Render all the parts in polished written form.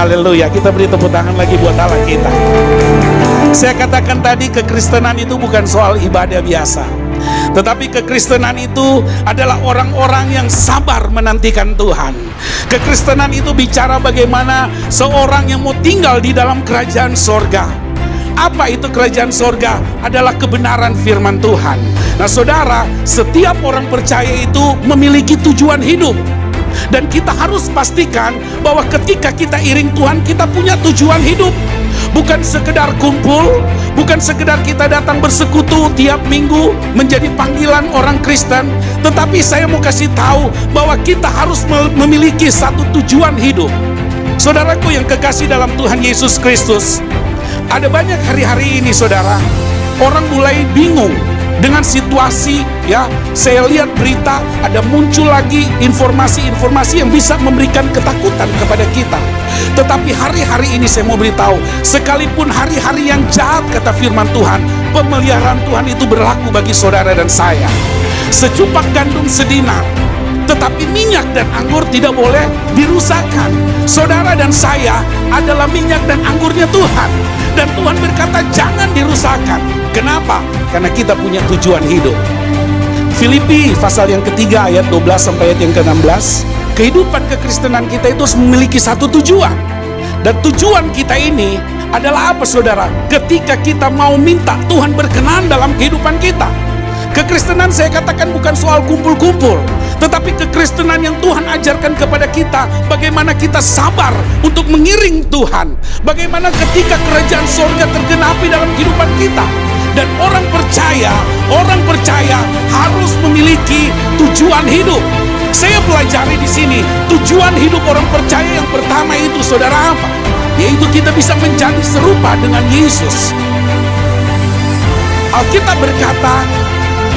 Haleluya, kita beri tepuk tangan lagi buat Allah kita. Saya katakan tadi, kekristenan itu bukan soal ibadah biasa, tetapi kekristenan itu adalah orang-orang yang sabar menantikan Tuhan. Kekristenan itu bicara bagaimana seorang yang mau tinggal di dalam kerajaan sorga. Apa itu kerajaan sorga? Adalah kebenaran firman Tuhan. Nah saudara, setiap orang percaya itu memiliki tujuan hidup. Dan kita harus pastikan bahwa ketika kita iring Tuhan, kita punya tujuan hidup. Bukan sekedar kumpul, bukan sekedar kita datang bersekutu tiap minggu menjadi panggilan orang Kristen, tetapi saya mau kasih tahu bahwa kita harus memiliki satu tujuan hidup. Saudaraku yang kekasih dalam Tuhan Yesus Kristus, ada banyak hari-hari ini saudara, orang mulai bingung dengan situasi, ya. Saya lihat berita, ada muncul lagi informasi-informasi yang bisa memberikan ketakutan kepada kita. Tetapi hari-hari ini saya mau beritahu, sekalipun hari-hari yang jahat kata firman Tuhan, pemeliharaan Tuhan itu berlaku bagi saudara dan saya. Secupak gandum sedinar, tetapi minyak dan anggur tidak boleh dirusakkan. Saudara dan saya adalah minyak dan anggurnya Tuhan. Dan Tuhan berkata jangan dirusakkan. Kenapa? Karena kita punya tujuan hidup. Filipi pasal yang ketiga ayat 12 sampai ayat yang ke-16. Kehidupan kekristenan kita itu memiliki satu tujuan. Dan tujuan kita ini adalah apa saudara? Ketika kita mau minta Tuhan berkenan dalam kehidupan kita. Kekristenan saya katakan bukan soal kumpul-kumpul, tetapi kekristenan yang Tuhan ajarkan kepada kita, bagaimana kita sabar untuk mengiring Tuhan, bagaimana ketika kerajaan sorga tergenapi dalam kehidupan kita. Dan orang percaya harus memiliki tujuan hidup. Saya pelajari di sini, tujuan hidup orang percaya yang pertama itu saudara apa? Yaitu kita bisa menjadi serupa dengan Yesus. Alkitab berkata,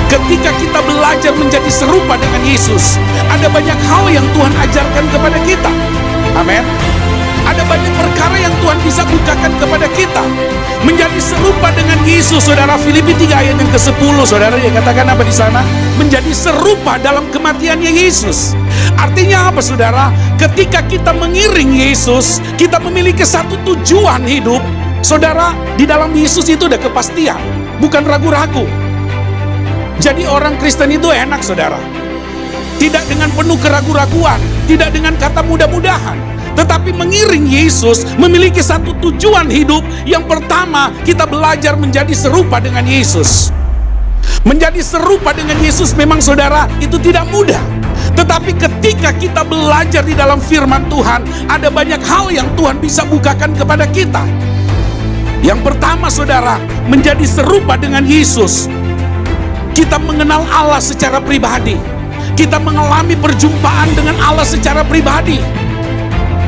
ketika kita belajar menjadi serupa dengan Yesus, ada banyak hal yang Tuhan ajarkan kepada kita. Amin. Ada banyak perkara yang Tuhan bisa bukakan kepada kita. Menjadi serupa dengan Yesus, saudara. Filipi 3 ayat yang ke-10, saudara, dia katakan apa di sana? Menjadi serupa dalam kematiannya Yesus. Artinya apa saudara? Ketika kita mengiring Yesus, kita memiliki satu tujuan hidup. Saudara, di dalam Yesus itu ada kepastian, bukan ragu-ragu. Jadi orang Kristen itu enak saudara, tidak dengan penuh keraguan-raguan, tidak dengan kata mudah-mudahan, tetapi mengiring Yesus memiliki satu tujuan hidup. Yang pertama, kita belajar menjadi serupa dengan Yesus. Menjadi serupa dengan Yesus memang saudara itu tidak mudah, tetapi ketika kita belajar di dalam firman Tuhan, ada banyak hal yang Tuhan bisa bukakan kepada kita. Yang pertama saudara, menjadi serupa dengan Yesus, kita mengenal Allah secara pribadi. Kita mengalami perjumpaan dengan Allah secara pribadi.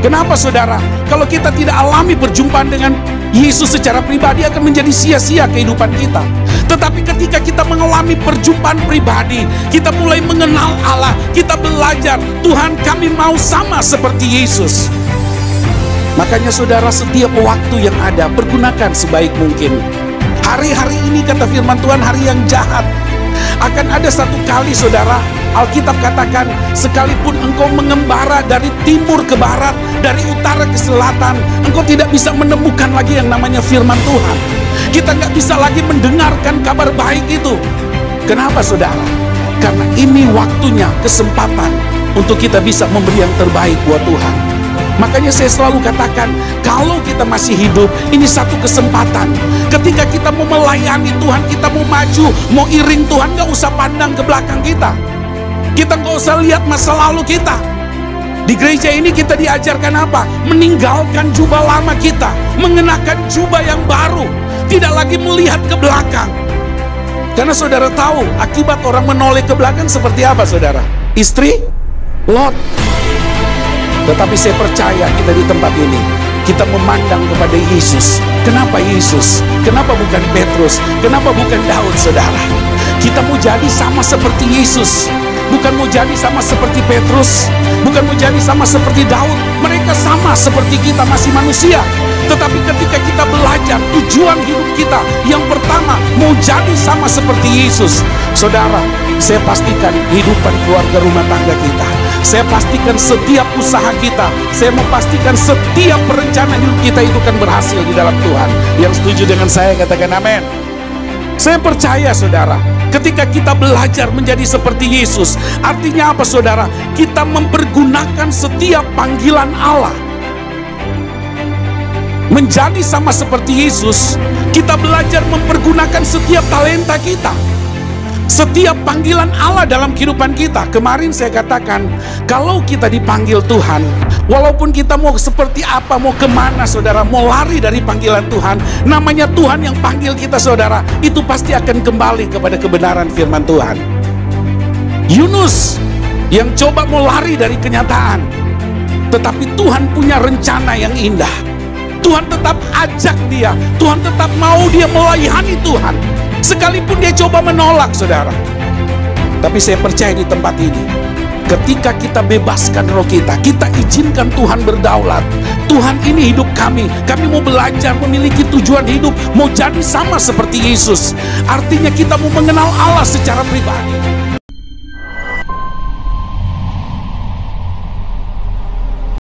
Kenapa saudara? Kalau kita tidak alami perjumpaan dengan Yesus secara pribadi, akan menjadi sia-sia kehidupan kita. Tetapi ketika kita mengalami perjumpaan pribadi, kita mulai mengenal Allah, kita belajar, Tuhan kami mau sama seperti Yesus. Makanya saudara, setiap waktu yang ada, pergunakan sebaik mungkin. Hari-hari ini kata firman Tuhan, hari yang jahat. Akan ada satu kali saudara, Alkitab katakan, sekalipun engkau mengembara dari timur ke barat, dari utara ke selatan, engkau tidak bisa menemukan lagi yang namanya firman Tuhan. Kita nggak bisa lagi mendengarkan kabar baik itu. Kenapa saudara? Karena ini waktunya, kesempatan untuk kita bisa memberi yang terbaik buat Tuhan. Makanya saya selalu katakan, kalau kita masih hidup, ini satu kesempatan. Ketika kita mau melayani Tuhan, kita mau maju, mau iring Tuhan, gak usah pandang ke belakang kita. Kita gak usah lihat masa lalu kita. Di gereja ini kita diajarkan apa? Meninggalkan jubah lama kita, mengenakan jubah yang baru, tidak lagi melihat ke belakang. Karena saudara tahu, akibat orang menoleh ke belakang seperti apa saudara? Istri, Lot. Tetapi saya percaya kita di tempat ini, kita memandang kepada Yesus. Kenapa Yesus? Kenapa bukan Petrus? Kenapa bukan Daud saudara? Kita mau jadi sama seperti Yesus, bukan mau jadi sama seperti Petrus, bukan mau jadi sama seperti Daud. Mereka sama seperti kita, masih manusia. Tetapi ketika kita belajar tujuan hidup kita, yang pertama mau jadi sama seperti Yesus. Saudara, saya pastikan kehidupan keluarga rumah tangga kita, Saya pastikan setiap usaha kita, saya mau pastikan setiap perencanaan hidup kita itu akan berhasil di dalam Tuhan. Yang setuju dengan saya katakan amin. Saya percaya saudara, ketika kita belajar menjadi seperti Yesus, artinya apa saudara? Kita mempergunakan setiap panggilan Allah. Menjadi sama seperti Yesus, kita belajar mempergunakan setiap talenta kita, setiap panggilan Allah dalam kehidupan kita. Kemarin saya katakan, kalau kita dipanggil Tuhan, walaupun kita mau seperti apa, mau kemana saudara, mau lari dari panggilan Tuhan, namanya Tuhan yang panggil kita saudara, itu pasti akan kembali kepada kebenaran firman Tuhan. Yunus yang coba mau lari dari kenyataan, tetapi Tuhan punya rencana yang indah. Tuhan tetap ajak dia, Tuhan tetap mau dia melayani Tuhan, sekalipun dia coba menolak saudara. Tapi saya percaya di tempat ini, ketika kita bebaskan roh kita, kita izinkan Tuhan berdaulat. Tuhan, ini hidup kami mau belajar memiliki tujuan hidup, mau jadi sama seperti Yesus. Artinya kita mau mengenal Allah secara pribadi.